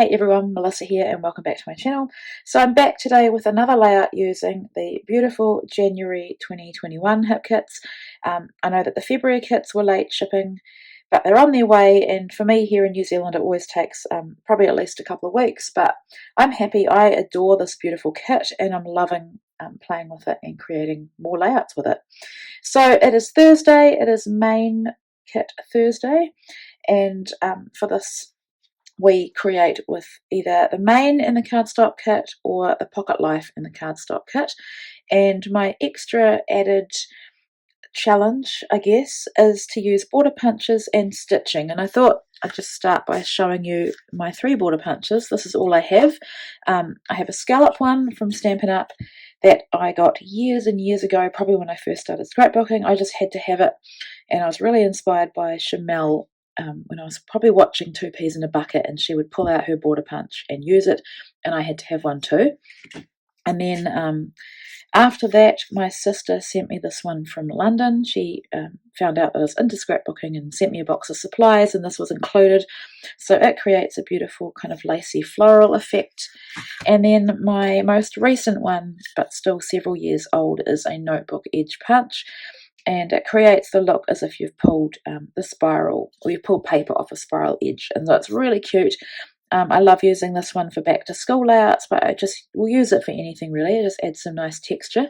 Hey everyone, Melissa here and welcome back to my channel. So I'm back today with another layout using the beautiful January 2021 hip kits. I know that the February kits were late shipping, but they're on their way, and for me here in New Zealand it always takes probably at least a couple of weeks, but I'm happy. I adore this beautiful kit and I'm loving playing with it and creating more layouts with it. So it is Thursday, it is main kit Thursday, and for this we create with either the main in the cardstock kit or the pocket life in the cardstock kit. And my extra added challenge, I guess, is to use border punches and stitching. And I thought I'd just start by showing you my 3 border punches. This is all I have. I have a scallop one from Stampin' Up! That I got years and years ago, probably when I first started scrapbooking. I just had to have it, and I was really inspired by Chamel when I was probably watching Two Peas in a Bucket, and she would pull out her border punch and use it, and I had to have one too. And then after that, my sister sent me this one from London. She found out that I was into scrapbooking and sent me a box of supplies, and this was included. So it creates a beautiful kind of lacy floral effect. And then my most recent one, but still several years old, is a notebook edge punch. And it creates the look as if you've pulled the spiral, or you've pulled paper off a spiral edge. And so it's really cute. I love using this one for back to school layouts, but I just will use it for anything really. It just adds some nice texture.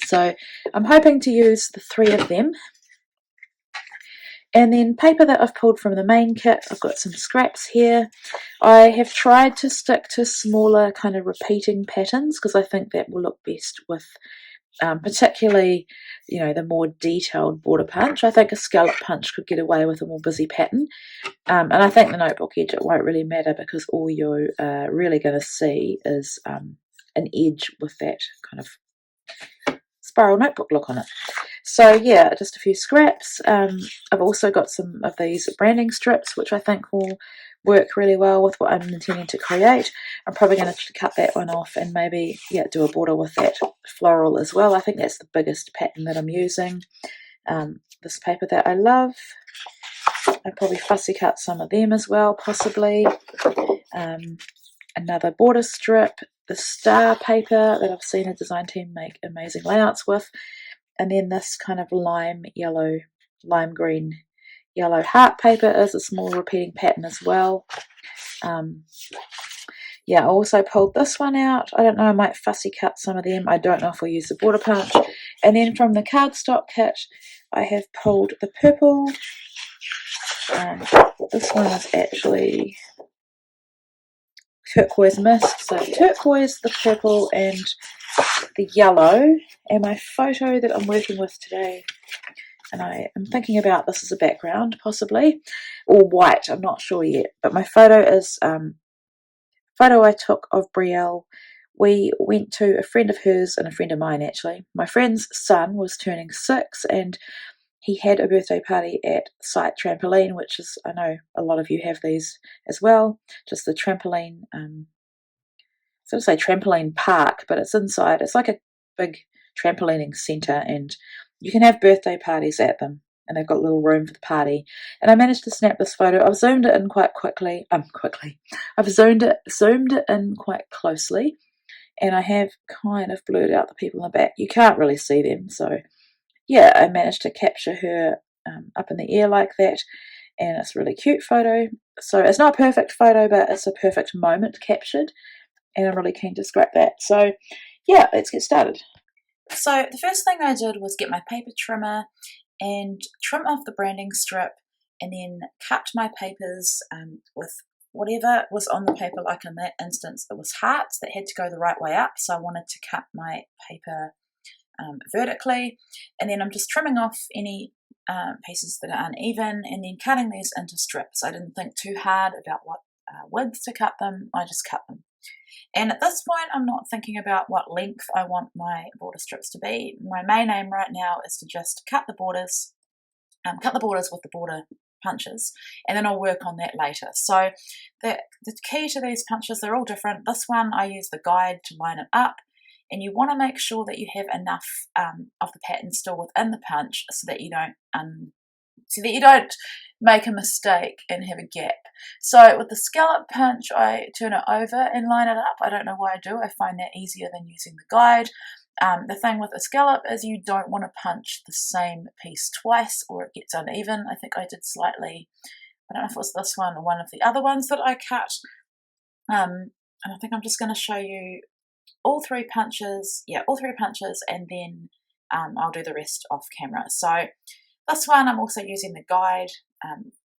So I'm hoping to use the 3 of them. And then paper that I've pulled from the main kit, I've got some scraps here. I have tried to stick to smaller kind of repeating patterns because I think that will look best with particularly, the more detailed border punch. I think a scallop punch could get away with a more busy pattern. And I think the notebook edge, it won't really matter because all you're really going to see is an edge with that kind of spiral notebook look on it. So yeah, just a few scraps. I've also got some of these branding strips, which I think will work really well with what I'm intending to create. I'm probably going to cut that one off and maybe do a border with that floral as well. I think that's the biggest pattern that I'm using. This paper that I love, I'll probably fussy cut some of them as well, possibly. Another border strip, the star paper that I've seen a design team make amazing layouts with, and then this kind of lime green yellow heart paper is a small repeating pattern as well. I also pulled this one out. I don't know, I might fussy cut some of them. I don't know if I'll use the border punch. And then from the cardstock kit, I have pulled the purple. This one is actually Turquoise Mist. So turquoise, the purple, and the yellow. And my photo that I'm working with today, and I am thinking about this as a background, possibly, or white, I'm not sure yet. But my photo is photo I took of Brielle. We went to a friend of hers and a friend of mine, actually. My friend's son was turning 6, and he had a birthday party at Site Trampoline, which is, I know a lot of you have these as well, just the trampoline, I was going to say trampoline park, but it's inside. It's like a big trampolining centre, and you can have birthday parties at them, and they've got a little room for the party. And I managed to snap this photo. I've zoomed it in quite quickly. I've zoomed it in quite closely, and I have kind of blurred out the people in the back. You can't really see them, so yeah, I managed to capture her up in the air like that, and it's a really cute photo. So it's not a perfect photo, but it's a perfect moment captured, and I'm really keen to scrap that. So yeah, let's get started. So the first thing I did was get my paper trimmer and trim off the branding strip, and then cut my papers with whatever was on the paper. Like in that instance, it was hearts that had to go the right way up, so I wanted to cut my paper vertically, and then I'm just trimming off any pieces that are uneven and then cutting these into strips. I didn't think too hard about what width to cut them, I just cut them. And at this point I'm not thinking about what length I want my border strips to be. My main aim right now is to just cut the borders with the border punches, and then I'll work on that later. So the key to these punches, they're all different. This one I use the guide to line it up, and you want to make sure that you have enough of the pattern still within the punch so that you don't so that you don't make a mistake and have a gap. So with the Scallop Punch, I turn it over and line it up. I don't know why I do. I find that easier than using the guide. The thing with a scallop is you don't want to punch the same piece twice or it gets uneven. I think I did slightly, I don't know if it was this one or one of the other ones that I cut. And I think I'm just going to show you all three punches, and then I'll do the rest off camera. So this one I'm also using the guide.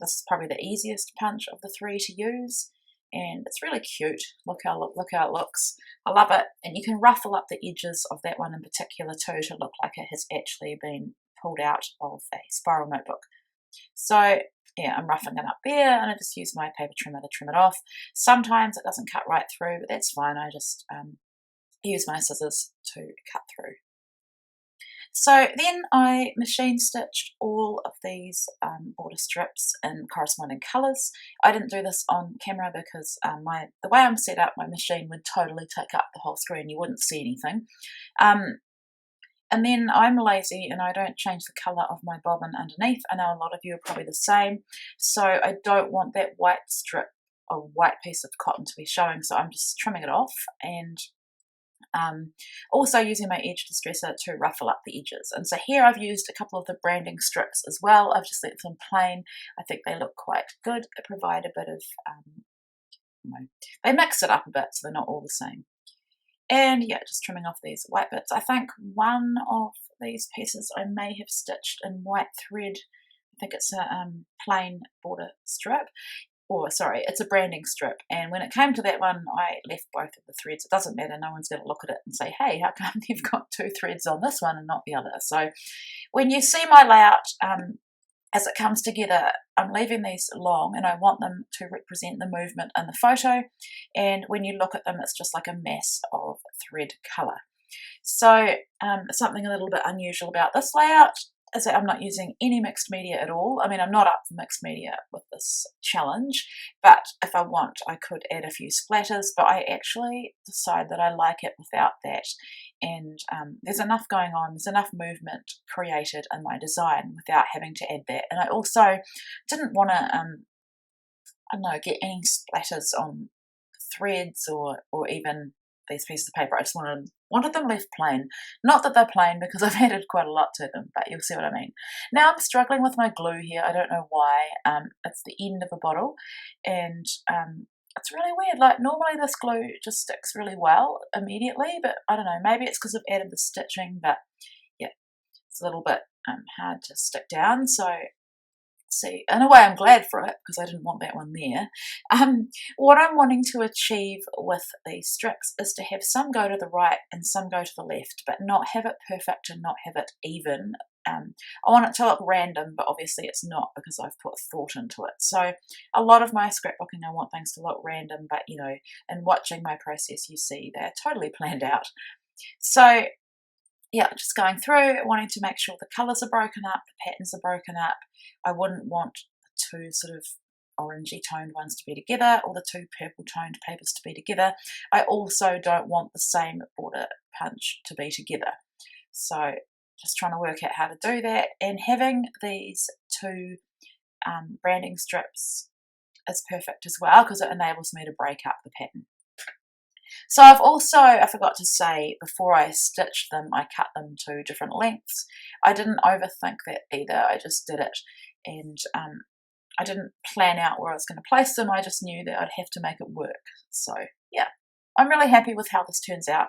This is probably the easiest punch of the three to use, and it's really cute. Look how it looks. I love it, and you can ruffle up the edges of that one in particular too to look like it has actually been pulled out of a spiral notebook. So yeah, I'm roughing it up there, and I just use my paper trimmer to trim it off. Sometimes it doesn't cut right through, but that's fine. I just use my scissors to cut through. So then I machine stitched all of these border strips in corresponding colours. I didn't do this on camera because the way I'm set up, my machine would totally take up the whole screen. You wouldn't see anything. And then I'm lazy and I don't change the colour of my bobbin underneath. I know a lot of you are probably the same. So I don't want that white strip or white piece of cotton to be showing. So I'm just trimming it off and also using my edge distressor to ruffle up the edges. And so here I've used a couple of the branding strips as well. I've just left them plain. I think they look quite good. They provide a bit of, they mix it up a bit so they're not all the same. And yeah, just trimming off these white bits. I think one of these pieces I may have stitched in white thread. I think it's a plain border strip. Or sorry, it's a branding strip. And when it came to that one, I left both of the threads. It doesn't matter. No one's going to look at it and say, hey, how come you've got two threads on this one and not the other? So when you see my layout, as it comes together, I'm leaving these long and I want them to represent the movement in the photo. And when you look at them, it's just like a mass of thread colour. So something a little bit unusual about this layout is that I'm not using any mixed media at all. I mean, I'm not up for mixed media with this challenge, but if I want, I could add a few splatters, but I actually decide that I like it without that. And there's enough going on, there's enough movement created in my design without having to add that. And I also didn't want to, I don't know, get any splatters on threads or even these pieces of paper. I just wanted them left plain. Not that they're plain because I've added quite a lot to them, but you'll see what I mean. Now I'm struggling with my glue here. I don't know why. It's the end of a bottle and it's really weird. Like normally this glue just sticks really well immediately, but I don't know, maybe it's because I've added the stitching, but yeah, it's a little bit hard to stick down. So see, in a way I'm glad for it because I didn't want that one there. What I'm wanting to achieve with these strips is to have some go to the right and some go to the left, but not have it perfect and not have it even. I want it to look random, but obviously it's not because I've put thought into it. So a lot of my scrapbooking, I want things to look random, but you know, in watching my process, you see they're totally planned out. So yeah, just going through, wanting to make sure the colours are broken up, the patterns are broken up. I wouldn't want the two sort of orangey toned ones to be together or the two purple toned papers to be together. I also don't want the same border punch to be together. So just trying to work out how to do that, and having these two branding strips is perfect as well because it enables me to break up the pattern. So I've also, I forgot to say, before I stitched them, I cut them to different lengths. I didn't overthink that either, I just did it. And I didn't plan out where I was going to place them, I just knew that I'd have to make it work. So yeah, I'm really happy with how this turns out.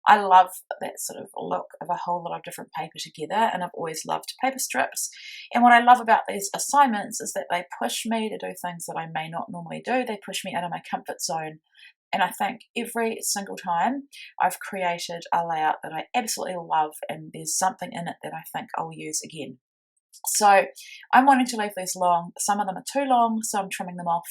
I love that sort of look of a whole lot of different paper together, and I've always loved paper strips. And what I love about these assignments is that they push me to do things that I may not normally do. They push me out of my comfort zone. And I think every single time I've created a layout that I absolutely love and there's something in it that I think I'll use again. So I'm wanting to leave these long. Some of them are too long, so I'm trimming them off.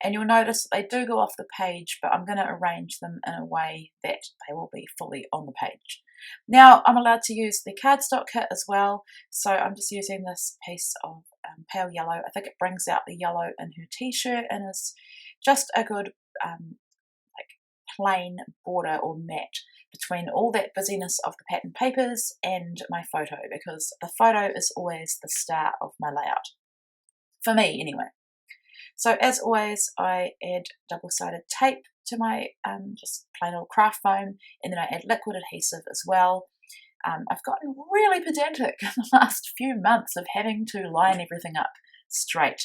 And you'll notice that they do go off the page, but I'm going to arrange them in a way that they will be fully on the page. Now I'm allowed to use the cardstock kit as well. So I'm just using this piece of pale yellow. I think it brings out the yellow in her t-shirt and is just a good plain border or matte between all that busyness of the pattern papers and my photo, because the photo is always the star of my layout. For me, anyway. So as always, I add double-sided tape to my just plain old craft foam, and then I add liquid adhesive as well. I've gotten really pedantic in the last few months of having to line everything up straight,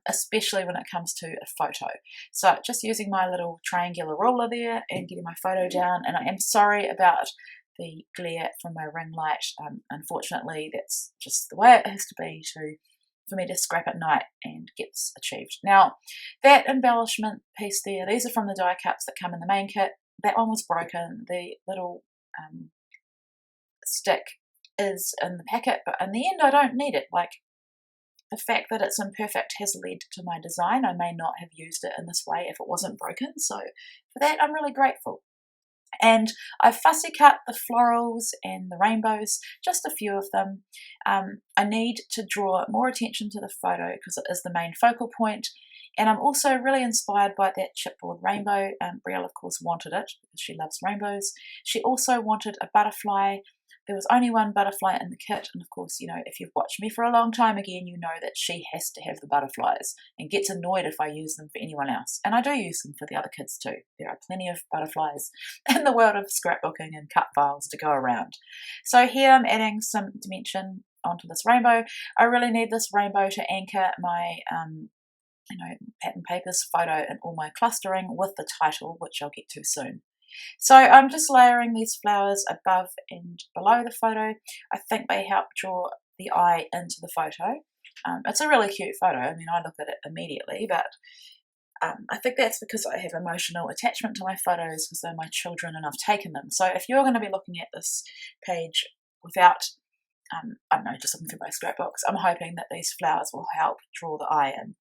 especially when it comes to a photo. So just using my little triangular ruler there and getting my photo down, and I am sorry about the glare from my ring light. Unfortunately, that's just the way it has to be for me to scrap at night and get this achieved. Now, that embellishment piece there, these are from the die cuts that come in the main kit. That one was broken. The little stick is in the packet, but in the end I don't need it. Like, the fact that it's imperfect has led to my design. I may not have used it in this way if it wasn't broken, so for that I'm really grateful. And I've fussy cut the florals and the rainbows, just a few of them. I need to draw more attention to the photo because it is the main focal point, and I'm also really inspired by that chipboard rainbow. Brielle, of course, wanted it because she loves rainbows. She also wanted a butterfly. There was only one butterfly in the kit, and of course, you know, if you've watched me for a long time again, you know that she has to have the butterflies and gets annoyed if I use them for anyone else. And I do use them for the other kids too. There are plenty of butterflies in the world of scrapbooking and cut files to go around. So here I'm adding some dimension onto this rainbow. I really need this rainbow to anchor my pattern papers, photo, and all my clustering with the title, which I'll get to soon. So I'm just layering these flowers above and below the photo. I think they help draw the eye into the photo. It's a really cute photo. I mean, I look at it immediately, but I think that's because I have emotional attachment to my photos because they're my children and I've taken them. So if you're going to be looking at this page without, I don't know, just looking through my scrapbooks, I'm hoping that these flowers will help draw the eye in.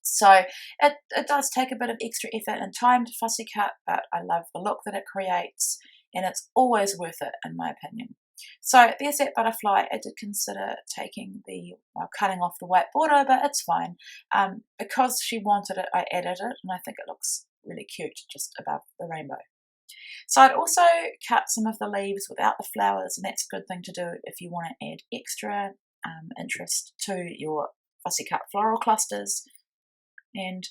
So it does take a bit of extra effort and time to fussy cut, but I love the look that it creates, and it's always worth it in my opinion. So there's that butterfly. I did consider cutting off the white border, but it's fine. Because she wanted it, I added it, and I think it looks really cute just above the rainbow. So I'd also cut some of the leaves without the flowers, and that's a good thing to do if you want to add extra interest to your fussy cut floral clusters. And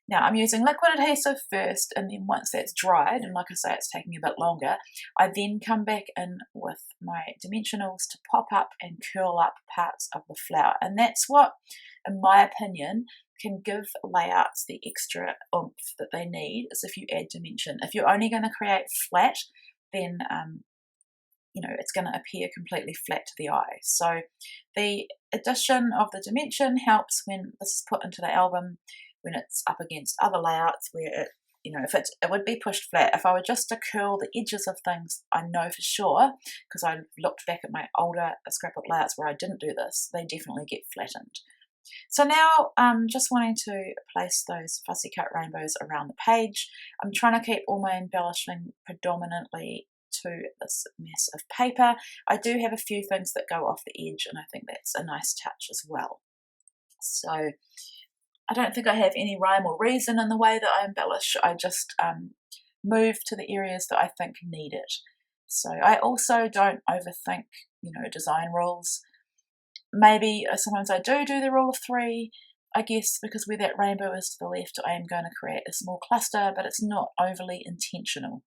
now I'm using liquid adhesive first, and then once that's dried, and like I say, it's taking a bit longer, I then come back in with my dimensionals to pop up and curl up parts of the flower. And that's what, in my opinion, can give layouts the extra oomph that they need, is if you add dimension. If you're only going to create flat, then it's going to appear completely flat to the eye. So the addition of the dimension helps when this is put into the album, when it's up against other layouts where it would be pushed flat. If I were just to curl the edges of things, I know for sure, because I looked back at my older scrapbook layouts where I didn't do this, they definitely get flattened. So now I'm just wanting to place those fussy cut rainbows around the page. I'm trying to keep all my embellishing predominantly to this mess of paper. I do have a few things that go off the edge, and I think that's a nice touch as well. So I don't think I have any rhyme or reason in the way that I embellish. I just move to the areas that I think need it. So I also don't overthink, design rules. Maybe sometimes I do the rule of three, I guess, because where that rainbow is to the left, I am going to create a small cluster, but it's not overly intentional.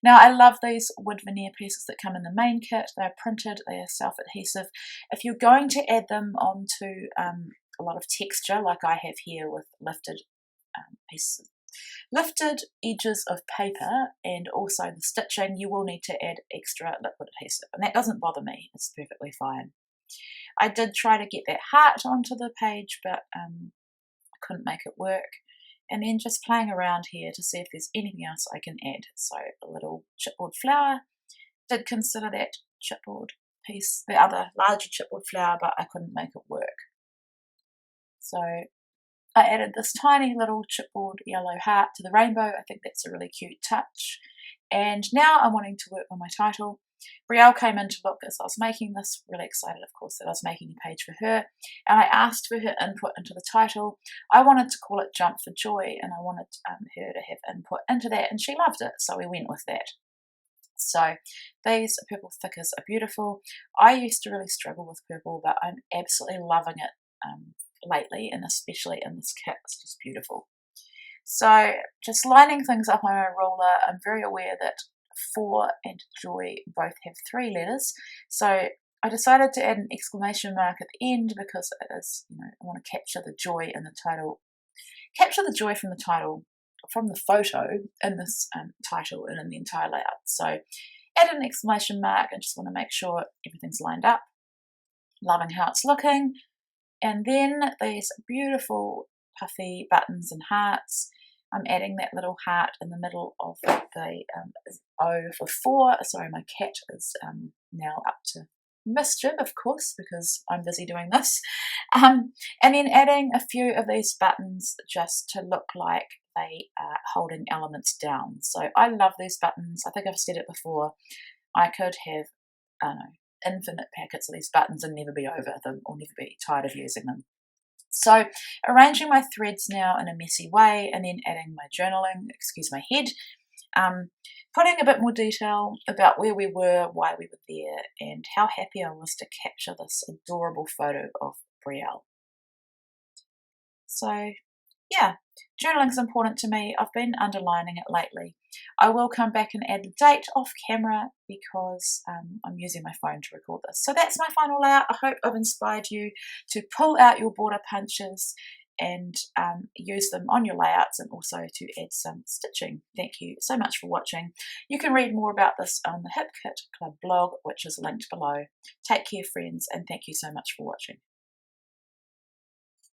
Now, I love these wood veneer pieces that come in the main kit. They're printed, they are self-adhesive. If you're going to add them onto a lot of texture, like I have here with lifted edges of paper and also the stitching, you will need to add extra liquid adhesive. And that doesn't bother me, it's perfectly fine. I did try to get that heart onto the page, but I couldn't make it work. And then just playing around here to see if there's anything else I can add. So a little chipboard flower. Did consider that chipboard piece, the other larger chipboard flower, but I couldn't make it work. So I added this tiny little chipboard yellow heart to the rainbow. I think that's a really cute touch. And now I'm wanting to work on my title. Brielle came in to look as I was making this, really excited of course that I was making a page for her, and I asked for her input into the title. I wanted to call it Jump for Joy, and I wanted her to have input into that, and she loved it, so we went with that. So these purple thickers are beautiful. I used to really struggle with purple, but I'm absolutely loving it lately, and especially in this kit. It's just beautiful. So just lining things up on a ruler, I'm very aware that For and Joy both have 3 letters. So I decided to add an exclamation mark at the end because it is, I want to capture the joy in the title, capture the joy from the title, from the photo in this title and in the entire layout. So add an exclamation mark and just want to make sure everything's lined up. Loving how it's looking. And then these beautiful puffy buttons and hearts. I'm adding that little heart in the middle of the O for 4. Sorry, my cat is now up to mischief, of course, because I'm busy doing this. And then adding a few of these buttons just to look like they are holding elements down. So I love these buttons. I think I've said it before. I could have, I don't know, infinite packets of these buttons and never be over them or never be tired of using them. So arranging my threads now in a messy way and then adding my journaling, excuse my head, putting a bit more detail about where we were, why we were there, and how happy I was to capture this adorable photo of Brielle. So yeah, journaling is important to me. I've been underlining it lately. I will come back and add the date off camera because I'm using my phone to record this. So that's my final layout. I hope I've inspired you to pull out your border punches and use them on your layouts and also to add some stitching. Thank you so much for watching. You can read more about this on the Hip Kit Club blog, which is linked below. Take care, friends, and thank you so much for watching.